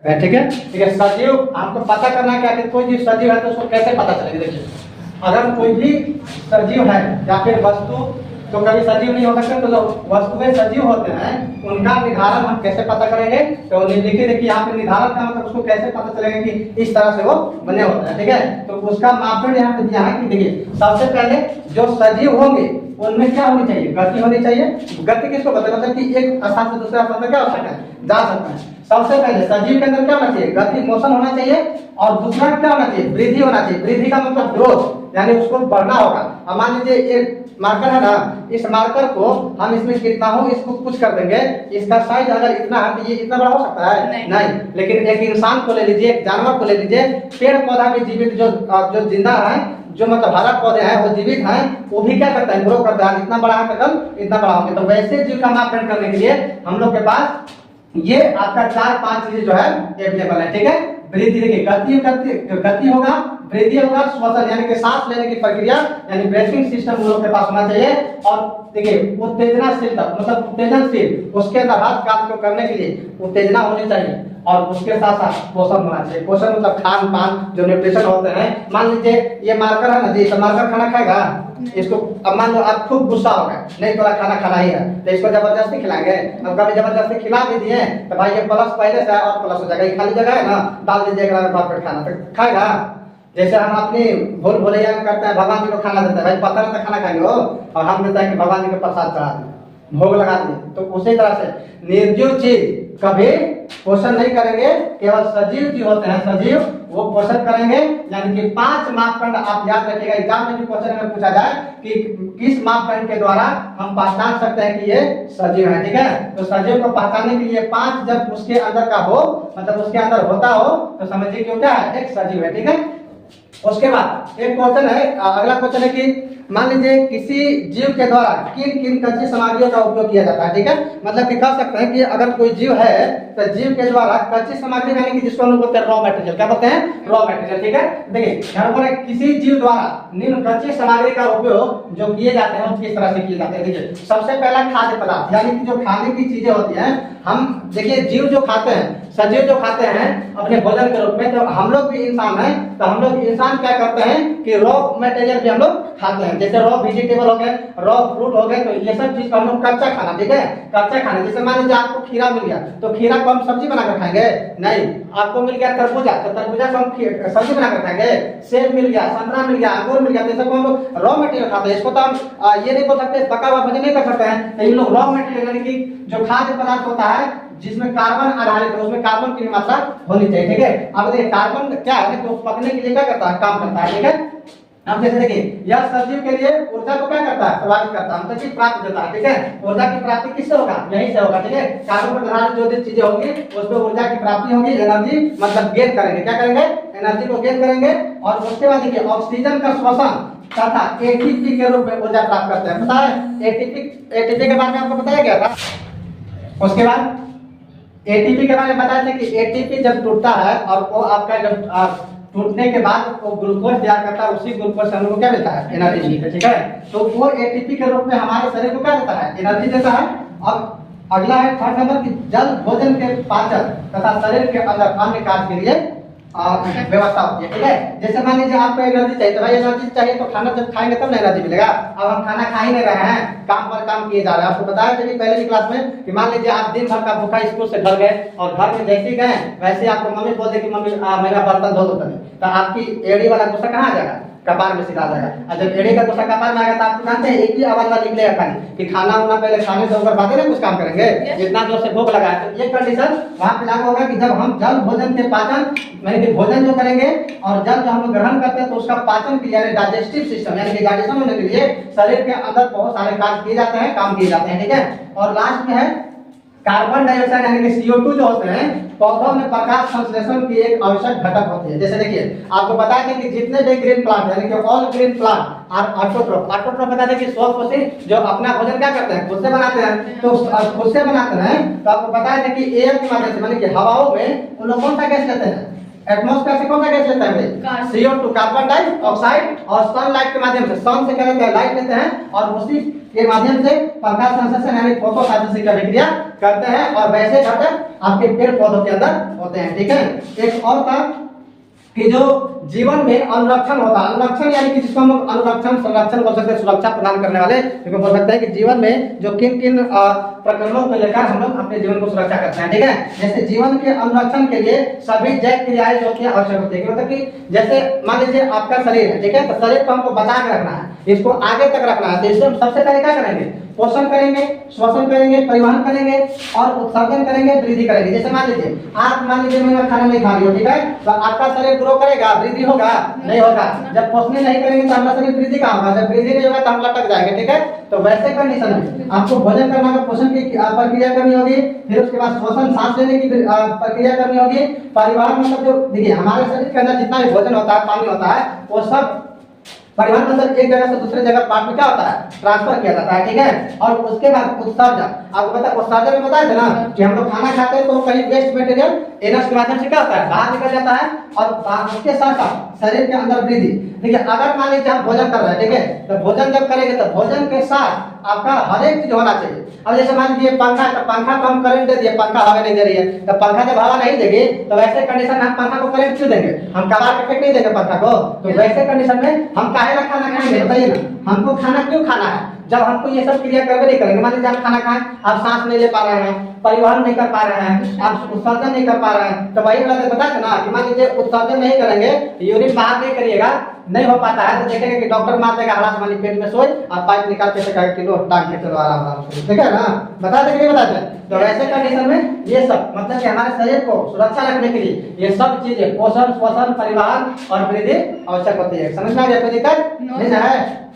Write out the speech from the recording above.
ठीक है। ठीक है, सजीव आपको पता करना है कि कोई चीज सजीव है तो उसको कैसे पता चलेगा। देखिए, अगर कोई भी सजीव है या फिर वस्तु, तो कभी सजीव नहीं हो सकते, तो जो वस्तुएं सजीव होते हैं उनका निर्धारण हम कैसे पता करेंगे। तो लिखिए, देखिए यहाँ पे निर्धारण का मतलब उसको कैसे पता चलेगा कि इस तरह से वो बने होते हैं। ठीक है, तो उसका मापदंड यहाँ पे दिया है कि देखिए, सबसे पहले जो सजीव होंगे उनमें क्या होनी चाहिए, गति होनी चाहिए। गति किसको कहते हैं, मतलब कि एक स्थान से दूसरे स्थान तक क्या हो सकता है, जा सकता है। सबसे पहले सजीव के अंदर क्या होना चाहिए, गति, मोशन होना चाहिए। और दूसरा क्या होना चाहिए, वृद्धि होना चाहिए। वृद्धि का मतलब ग्रोथ, यानी उसको बढ़ना होगा। अब मान लीजिए एक मार्कर है ना, इस मार्कर को हम इसमें कितना हो इसको कुछ कर देंगे, इसका साइज अगर इतना है तो ये इतना बड़ा हो सकता है, नहीं। लेकिन एक इंसान को ले लीजिए, एक जानवर को ले लीजिए, पेड़ पौधा भी जीवित जो जिंदा है, जो मतलब हरा पौधे हैं वो जीवित हैं, वो भी क्या करता है, ग्रो करता है। इतना बड़ा है तो इतना बड़ा होंगे। तो वैसे जीव का मापदंड करने के लिए हम लोग के पास ये आपका 4-5 चीजें जो है अवेलेबल है। ठीक है, वृद्धि, देखिए गति होगा, वृद्धि होगा, श्वसन यानी कि सांस लेने की प्रक्रिया यानी ब्रीथिंग सिस्टम हम लोग के पास होना चाहिए। और देखिए उत्तेजनाशीलता मतलब उत्तेजनशील, उसके अंदर हर काम को करने के लिए उत्तेजना होनी चाहिए। और उसके साथ साथ पोषण होना चाहिए। पोषण मतलब खान पान, जो न्यूट्रिशन होते हैं। मान लीजिए ये मार्कर है ना जी, तो मार्कर खाना खाएगा, इसको अब मान लो आप खूब गुस्सा हो गए, नहीं थोड़ा खाना खाना ही है, तो इसको जबरदस्ती खिलाएंगे। अब कभी जबरदस्ती खिला भी दिए तो भाई ये प्लस पहले से और प्लस हो जाएगा, ये खाली जगह है ना, डाल दीजिएगा भरपेट खाना, तो खाएगा। जैसे हम अपनी भूल भुलैया करते हैं, भगवान जी को खाना देते हैं, भाई पता नहीं खाना खाएंगे हो, और हम देते हैं कि भगवान जी को प्रसाद चढ़ा दें, भोग लगा दें। तो उसी तरह से निर्जीव चीज कभी पोषण नहीं करेंगे, केवल सजीव जो होते हैं सजीव वो पोषण करेंगे। यानी कि 5 मापदंड आप याद रखिएगा। एग्जाम में भी क्वेश्चन में पूछा जाए कि किस मापदंड के द्वारा हम पहचान सकते हैं कि ये सजीव है। ठीक है, तो सजीव को पहचानने के लिए 5 जब उसके अंदर का हो, मतलब उसके अंदर होता हो, तो समझिए कि क्या है, एक सजीव है। ठीक है, उसके बाद एक क्वेश्चन है, अगला क्वेश्चन है कि मान लीजिए किसी जीव के द्वारा किन किन कच्ची सामग्रियों का उपयोग किया जाता है। ठीक है, मतलब कि कह सकते हैं कि अगर कोई जीव है तो जीव के द्वारा कच्ची सामग्री यानी कि जिसको हम लोग बोलते हैं रॉ मटेरियल, क्या बोलते हैं, रॉ मटेरियल। ठीक है, देखिए यहाँ पर किसी जीव द्वारा निम्न कच्ची सामग्री का उपयोग जो किए जाते हैं वो किस तरह से किए जाते हैं। देखिए, सबसे पहला खाद्य पदार्थ, यानी कि जो खाने की चीजें होती हैं। हम देखिए जीव जो खाते हैं, सजीव जो खाते हैं अपने भोजन के रूप में, तो हम लोग भी इंसान हैं, तो हम लोग इंसान क्या करते हैं कि रॉ मटेरियल भी हम लोग खाते हैं। जैसे रॉ वेजिटेबल हो गए, रॉ फ्रूट हो गए, तो ये सब चीज को हम लोग कच्चा खाना। ठीक है, कच्चा खाना, जैसे मान लीजिए आपको खीरा मिल गया, तो खीरा को हम सब्जी बनाकर खाएंगे, नहीं। आपको मिल गया तरबूजा, तो तरबूजा को हम सब्जी बनाकर खाएंगे। सेब मिल गया, संतरा मिल गया, अंगूर मिल गया, तो सबको हम लोग रॉ मटेरियल खाते हैं। इसको तो हम ये नहीं बोल सकते पका हुआ भोजन नहीं कर सकते हैं, तो इन लोग रॉ मटेरियल यानी कि जो खाद्य पदार्थ होता है जिसमें कार्बन आधारित है, उसमें कार्बन की मात्रा होनी चाहिए। ठीक है, अब देखिए कार्बन क्या है, तो पकने के लिए क्या करता है, काम करता है। ठीक है, अब जैसे देखिए यह सजीव के लिए ऊर्जा को क्या करता है, प्रभावित करता है, मतलब कि प्राप्त देता है। ठीक है, ऊर्जा की प्राप्ति किससे होगा, यहीं से होगा। ठीक है, कार्बन पर आधारित जो चीजें होंगी उसमें ऊर्जा की प्राप्ति होगी, एनर्जी मतलब गेन करेंगे। क्या करेंगे, एनर्जी को गेन करेंगे। और उसके बाद देखिए ऑक्सीजन का श्वसन तथा एटीपी के रूप में ऊर्जा प्राप्त करते हैं। पता है एटीपी के बारे में आपको बताया गया था। उसके बाद एटीपी के बारे में बताया था कि एटीपी जब टूटता है और वो आपका जब टूटने के बाद वो ग्लूकोज तैयार करता है, उसी ग्लूकोज से हम लोग को क्या देता है, एनर्जी मिलता है। ठीक है, तो वो एटीपी के रूप में हमारे शरीर को क्या देता है, एनर्जी देता है। अब अगला है थर्ड नंबर की जल भोजन के पाचन तथा शरीर के अंदर अन्य कार्य के लिए व्यवस्था होती है। ठीक है, जैसे मान लीजिए आपको एनर्जी चाहिए, तो भाई एनर्जी चाहिए तो खाना जब खाएंगे तब ना एनर्जी मिलेगा। अब हम खाना खा ही नहीं रहे हैं, काम पर काम किए जा रहे हैं। आपको बताया चलिए पहले की क्लास में कि मान लीजिए आप दिन भर का भूखा स्कूल से घर गए और घर में जैसे ही गए वैसे आपको मम्मी बोल दे कि मम्मी मेरा बर्तन धो दो, तो आपकी एड़ी वाला गुस्सा कहाँ आ जाएगा, कपार में सीधा आ जाएगा। और जब एड़ी का गुस्सा कपार में आएगा तो आप जानते हैं एक ही आवाज निकलेगा खाली कि खाना उना पहले खाने से होकर बाद में कुछ काम करेंगे, इतना जोर से भूख लगा है। तो ये कंडीशन वहां पे लागू होगा कि जब हम जल भोजन के पाचन यानी कि भोजन जो करेंगे और जल जो हम लोग ग्रहण करते हैं तो उसका पाचन क्रिया यानी डाइजेस्टिव सिस्टम यानी कि डाइजेशन होने के लिए शरीर के अंदर बहुत सारे कार्य किए जाते हैं, काम किए जाते हैं। ठीक है, और लास्ट में है कार्बन डाइऑक्साइड यानी कि CO2 जो होते हैं पौधों में प्रकाश संश्लेषण की एक आवश्यक घटक होती है। जैसे देखिए आपको बताया था कि जितने भी ग्रीन प्लांट यानी कि all green plant are autotroph बता दें कि स्वपोषी जो अपना भोजन क्या करते हैं खुद से बनाते हैं, तो खुद से बनाते हैं। तो आपको बताया था कि एयर के माध्यम से यानी कि हवाओं में उन लोग कौन सा गैस लेते हैं, एटमॉस्फेयर से कौन सा गैस लेता है भाई? CO2 कार्बन डाइऑक्साइड, और सनलाइट के माध्यम से, सन से क्या लेते हैं? लाइट लेते हैं, और उसी के माध्यम से प्रकाश संश्लेषण यानी फोटोसिंथेसिस की अभिक्रिया करते हैं, और वैसे घटक आपके पेड़ पौधों के अंदर होते हैं। ठीक है, एक और था कि जो जीवन में अनुरक्षण होता है, अनुरक्षण यानी कि जिसको हम अनुरक्षण संरक्षण बोल सकते हैं, सुरक्षा प्रदान करने वाले, तो बोल सकते हैं कि जीवन में जो किन किन प्रकरणों को लेकर हम लोग अपने जीवन को सुरक्षा करते हैं। ठीक है, जैसे जीवन के अनुरक्षण के लिए सभी जैव क्रियाएं जो कि आवश्यक होती है, मतलब कि जैसे मान लीजिए आपका शरीर है, ठीक है, तो शरीर को हमको बचा के रखना है, इसको आगे तक रखना है, तो इससे हम सबसे पहले क्या करेंगे? पोषण करेंगे, श्वसन करेंगे, परिवहन करेंगे और उत्सर्जन करेंगे, वृद्धि करेंगे। जैसे मान लीजिए मैं खाना नहीं खा रही हूँ, ठीक है, तो आपका शरीर ग्रो करेगा, वृद्धि होगा? नहीं होगा। जब पोषण नहीं करेंगे तो हमारा शरीर वृद्धि कहाँ होगा? जब वृद्धि नहीं होगा तो हम लटक जाएंगे। ठीक है, तो वैसे कंडीशन में आपको भोजन करना होगा, पोषण की प्रक्रिया करनी होगी, फिर उसके बाद श्वसन सांस लेने की प्रक्रिया करनी होगी, परिवहन मतलब जो देखिए हमारे शरीर के अंदर जितना भी भोजन होता है, पानी होता है, वो सब परिवहन मतलब एक जगह से दूसरे जगह पार्ट में क्या होता है? ट्रांसफर किया जाता है। ठीक है, और उसके बाद उत्सर्जन, आपको पता है उत्सर्जन में बताया था ना कि हम लोग खाना खाते हैं तो कहीं वेस्ट मटेरियल एनर्जी के माध्यम से क्या होता है? बाहर निकल जाता है, और उसके साथ साथ शरीर के अंदर वृद्धि। देखिए अगर मान लीजिए आप भोजन कर रहे हैं, ठीक है, तो भोजन जब करेंगे तो भोजन के साथ आपका हर एक चीज होना चाहिए। अब जैसे मान लीजिए पंखा, तो पंखा को हम करंट दे दिए, पंखा हवा नहीं दे रही है, तो पंखा जब हवा नहीं देगी तो वैसे कंडीशन में हम पंखा को करंट क्यों देंगे? हम कबाड़ के फेंक नहीं देंगे पंखा को, तो वैसे कंडीशन में हम काहे ना खाना खाएंगे? बताइए ना, हमको खाना क्यों खाना है जब हमको ये सब क्रिया करके नहीं करेंगे? मान लीजिए आप खाना खाएं, आप सांस नहीं ले पा रहे हैं, परिवहन नहीं कर पा रहे हैं, आप उत्सर्जन नहीं कर पा रहे हैं, तो वही वाला बताया था ना कि मान लीजिए उत्सर्जन नहीं करेंगे, यूरिन बाहर नहीं करिएगा, नहीं हो पाता है, तो देखेंगे कि डॉक्टर मार देगा हलास वाली पेट में सोई और पाइप निकाल के सका किलो टांग के चलो आराम से। ठीक है ना, बता देंगे नहीं बताते? तो वैसे कंडीशन में ये सब मतलब कि हमारे शरीर को सुरक्षा रखने के लिए ये सब चीजें पोषण, श्वसन, परिवहन और वृद्धि आवश्यक होती है। समझ में आ गया? कोई दिक्कत नहीं है?